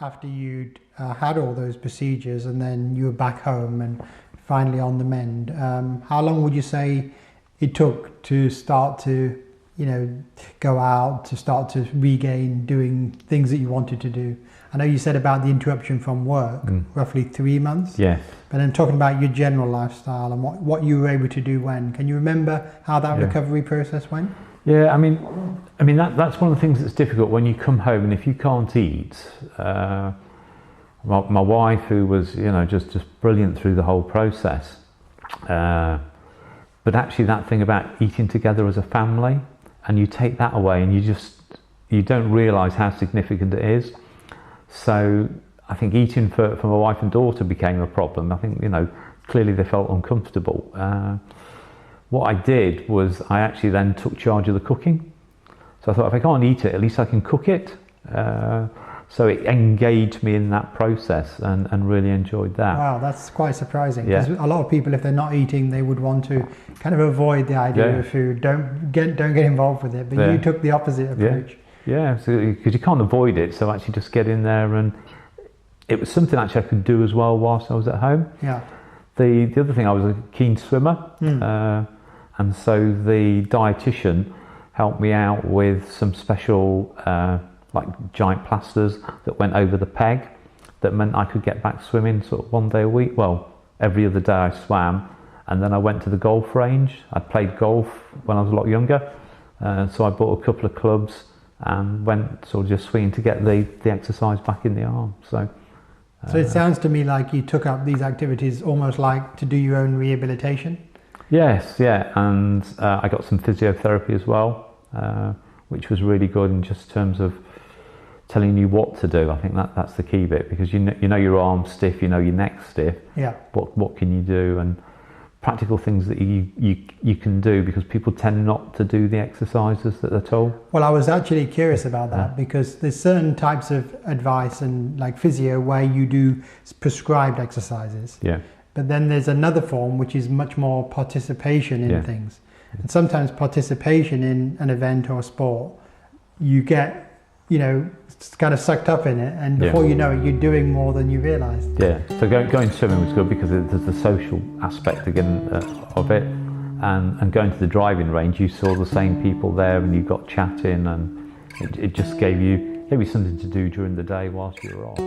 after you'd had all those procedures and then you were back home and finally on the mend, how long would you say it took to start to, go out, to start to regain doing things that you wanted to do? I know you said about the interruption from work, roughly 3 months. Yes. But I'm talking about your general lifestyle and what you were able to do when. Can you remember how that recovery process went? Yeah, I mean that's one of the things that's difficult when you come home and if you can't eat. My wife, who was just brilliant through the whole process, but actually that thing about eating together as a family, and you take that away and you don't realise how significant it is. So I think eating for my wife and daughter became a problem. I think clearly they felt uncomfortable. What I did was I actually then took charge of the cooking. So I thought, if I can't eat it, at least I can cook it. So it engaged me in that process and really enjoyed that. Wow, that's quite surprising. Because a lot of people, if they're not eating, they would want to kind of avoid the idea of food. Don't get involved with it. But you took the opposite approach. Yeah, because you can't avoid it. So actually just get in there, and it was something actually I could do as well whilst I was at home. Yeah. The other thing, I was a keen swimmer. And so the dietitian helped me out with some special like giant plasters that went over the peg that meant I could get back swimming sort of 1 day a week. Well, every other day I swam, and then I went to the golf range. I played golf when I was a lot younger, so I bought a couple of clubs and went sort of just swinging to get the exercise back in the arm. So it sounds to me like you took up these activities almost like to do your own rehabilitation. Yes, yeah, and I got some physiotherapy as well, which was really good in just terms of telling you what to do. I think that's the key bit, because you know your arm's stiff, your neck's stiff. Yeah. What can you do, and practical things that you can do, because people tend not to do the exercises that they're told. Well, I was actually curious about that because there's certain types of advice and like physio where you do prescribed exercises. Yeah. But then there's another form which is much more participation in things. And sometimes participation in an event or a sport, you get, kind of sucked up in it, and before you know it, you're doing more than you realised. Yeah, so going swimming was good because there's the social aspect again of it, and going to the driving range, you saw the same people there and you got chatting, and it just gave you something to do during the day whilst you were off.